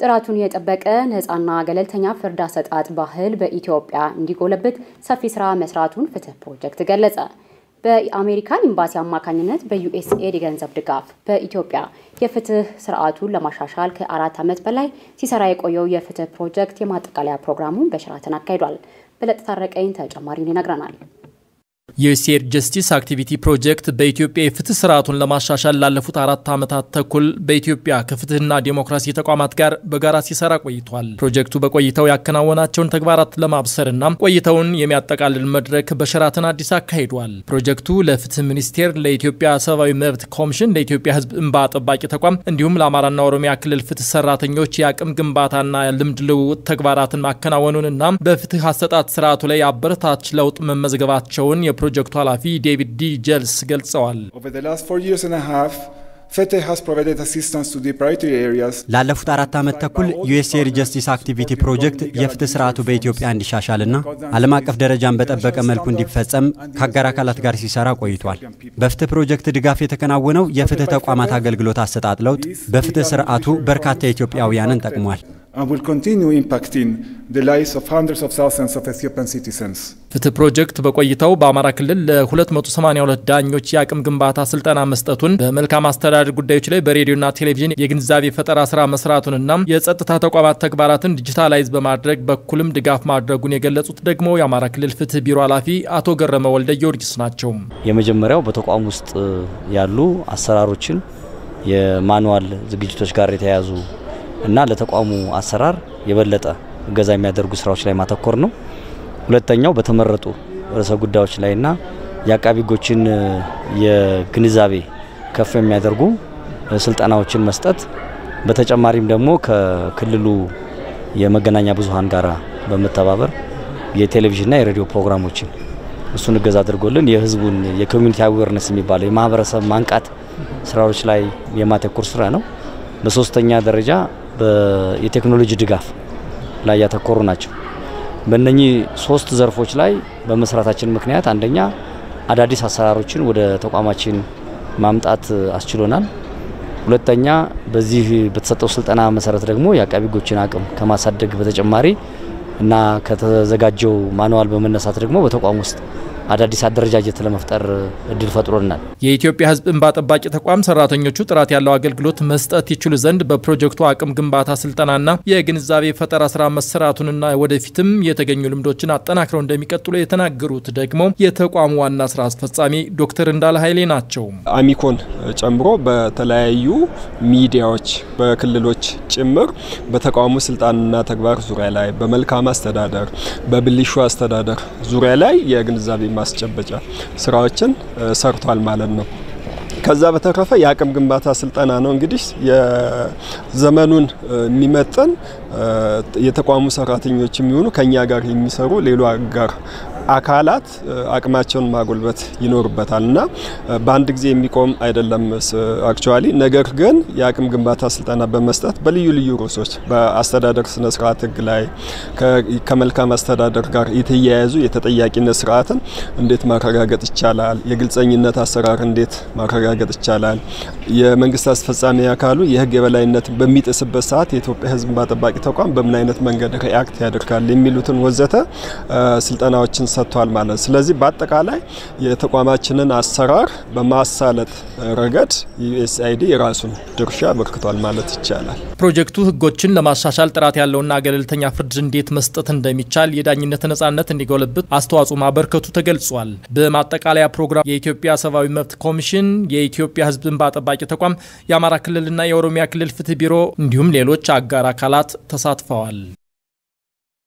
ጥራቱን የጠበቀ ነፃና ገለልተኛ ፍርድ አሰጣጥ ባህል በኢትዮጵያ እንዲጎለብት ሰፊ ስራ መስራቱን ፍትህ ፕሮጀክት ገለጸ። በአሜሪካን ኤምባሲ አማካኝነት በዩኤስኤድ የገንዘብ ድጋፍ በኢትዮጵያ የፍትህ ስርዓቱን ለማሻሻል ከ4 ዓመት በላይ ሲሰራ የቆየው የፍትህ ፕሮጀክት የማጠቃለያ ፕሮግራሙን በሽራተን አካሂዷል። በለጥ ታረቀኝ ተጨማሪውን ይነግረናል። የዩኤስኤድ ጀስቲስ አክቲቪቲ ፕሮጀክት በኢትዮጵያ የፍትህ ስርዓቱን ለማሻሻል ላለፉት 4 ዓመታት ተኩል በኢትዮጵያ ከፍትህና ዲሞክራሲ ተቋማት ጋር በጋራ ሲሰራ ቆይቷል። ፕሮጀክቱ በቆይታው ያከናወናቸውን ተግባራት ለማብሰርና ቆይታውን የሚያጠቃልል መድረክ በሽራተን አዲስ አካሂዷል። ፕሮጀክቱ ለፍትህ ሚኒስቴር፣ ለኢትዮጵያ ሰብአዊ መብት ኮሚሽን፣ ለኢትዮጵያ ህዝብ እንባ ጠባቂ ተቋም እንዲሁም ለአማራና ኦሮሚያ ክልል ፍትህ ሰራተኞች የአቅም ግንባታና ልምድ ልውውጥ ተግባራትን ማከናወኑንና በፍትህ አሰጣጥ ስርዓቱ ላይ አበረታች ለውጥ መመዝገባቸውን የፕሮጀክቱ ኃላፊ ዴቪድ ዲ ጀልስ ገልጸዋል። ላለፉት 4 ዓመት ተኩል ዩኤስኤድ ጀስቲስ አክቲቪቲ ፕሮጀክት የፍትህ ስርዓቱ በኢትዮጵያ እንዲሻሻልና ዓለም አቀፍ ደረጃን በጠበቀ መልኩ እንዲፈጸም ከአጋር አካላት ጋር ሲሰራ ቆይቷል። በፍትህ ፕሮጀክት ድጋፍ የተከናወነው የፍትህ ተቋማት አገልግሎት አሰጣጥ ለውጥ በፍትህ ስርዓቱ በርካታ ኢትዮጵያውያንን ጠቅሟል። And will continue impacting the lives of hundreds of thousands of Ethiopian citizens. ፍትህ ፕሮጀክት በቆይታው በአማራ ክልል ለ282 ዳኞች የአቅም ግንባታ ስልጠና መስጠቱን፣ በመልካም አስተዳደር ጉዳዮች ላይ በሬዲዮና ቴሌቪዥን የግንዛቤ ፈጠራ ስራ መስራቱንና የጸጥታ ተቋማት ተግባራትን ዲጂታላይዝ በማድረግ በኩልም ድጋፍ ማድረጉን የገለጹት ደግሞ የአማራ ክልል ፍትህ ቢሮ ኃላፊ አቶ ገረመ ወልደ ጊዮርጊስ ናቸው። የመጀመሪያው በተቋም ውስጥ ያሉ አሰራሮችን የማኑዋል ዝግጅቶች ጋር የተያያዙ እና ለተቋሙ አሰራር የበለጠ እገዛ የሚያደርጉ ስራዎች ላይ ማተኮር ነው። ሁለተኛው በተመረጡ ርዕሰ ጉዳዮች ላይና የአቃቢ ሕጎችን የግንዛቤ ከፍ የሚያደርጉ ስልጠናዎችን መስጠት፣ በተጨማሪም ደግሞ ከክልሉ የመገናኛ ብዙሃን ጋር በመተባበር የቴሌቪዥንና የሬዲዮ ፕሮግራሞችን እሱን እገዛ አድርጎልን የህዝቡን የኮሚኒቲ አዌርነስ የሚባለው የማህበረሰብ ማንቃት ስራዎች ላይ የማተኮር ስራ ነው። በሶስተኛ ደረጃ የቴክኖሎጂ ድጋፍ ላይ ያተኮሩ ናቸው። በእነኚህ 3 ዘርፎች ላይ በመስራታችን ምክንያት አንደኛ አዳዲስ አሰራሮችን ወደ ተቋማችን ማምጣት አስችሎናል። ሁለተኛ በዚህ በተሰጠው ስልጠና መሰረት ደግሞ የአቃቢ ሕጎችን አቅም ከማሳደግ በተጨማሪ እና ከተዘጋጀው ማኑዋል በመነሳት ደግሞ በተቋም ውስጥ አዳዲስ አደረጃጀት ለመፍጠር እድል ፈጥሮናል። የኢትዮጵያ ህዝብ እንባ ጠባቂ ተቋም ሰራተኞቹ ጥራት ያለው አገልግሎት መስጠት ይችሉ ዘንድ በፕሮጀክቱ አቅም ግንባታ ስልጠናና የግንዛቤ ፈጠራ ስራ መስራቱንና ወደፊትም የተገኙ ልምዶችን አጠናክረው እንደሚቀጥሉ የተናገሩት ደግሞ የተቋሙ ዋና ስራ አስፈጻሚ ዶክተር እንዳለ ኃይሌ ናቸው። አሚኮን ጨምሮ በተለያዩ ሚዲያዎች በክልሎች ጭምር በተቋሙ ስልጣንና ተግባር ዙሪያ ላይ በመልካም አስተዳደር በብልሹ አስተዳደር ዙሪያ ላይ የግንዛቤ ማስጨበጫ ስራዎችን ሰርቷል ማለት ነው። ከዛ በተረፈ የአቅም ግንባታ ስልጠና ነው እንግዲህ የዘመኑን የሚመጥን የተቋሙ ሰራተኞች የሚሆኑ ከኛ ጋር የሚሰሩ ሌላ ጋር አካላት አቅማቸውን ማጎልበት ይኖርበታልና በአንድ ጊዜ የሚቆም አይደለም አክቹአሊ። ነገር ግን የአቅም ግንባታ ስልጠና በመስጠት በልዩ ልዩ ርዕሶች በአስተዳደር ስነ ስርዓት ህግ ላይ ከመልካም አስተዳደር ጋር የተያያዙ የተጠያቂነት ስርዓትን እንዴት ማረጋገጥ ይቻላል፣ የግልጸኝነት አሰራር እንዴት ማረጋገጥ ይቻላል፣ የመንግስት አስፈጻሚ አካሉ የህግ የበላይነት በሚጥስበት ሰዓት የኢትዮጵያ ህዝብ እንባ ጠባቂ ተቋም በምን አይነት መንገድ ሪአክት ያደርጋል የሚሉትን ወዘተ ስልጠናዎችን ሰጥቷል ማለት። ስለዚህ በአጠቃላይ የተቋማችንን አሰራር በማሳለጥ ረገድ ዩኤስኤድ የራሱን ድርሻ በርክቷል ማለት ይቻላል። ፕሮጀክቱ ህጎችን ለማሻሻል ጥራት ያለውና ገለልተኛ ፍርድ እንዴት መስጠት እንደሚቻል የዳኝነት ነፃነት እንዲጎለብት አስተዋጽኦ ማበርከቱ ተገልጿል። በማጠቃለያ ፕሮግራም የኢትዮጵያ ሰብአዊ መብት ኮሚሽን፣ የኢትዮጵያ ህዝብ እንባ ጠባቂ ተቋም፣ የአማራ ክልልና የኦሮሚያ ክልል ፍትህ ቢሮ እንዲሁም ሌሎች አጋር አካላት ተሳትፈዋል።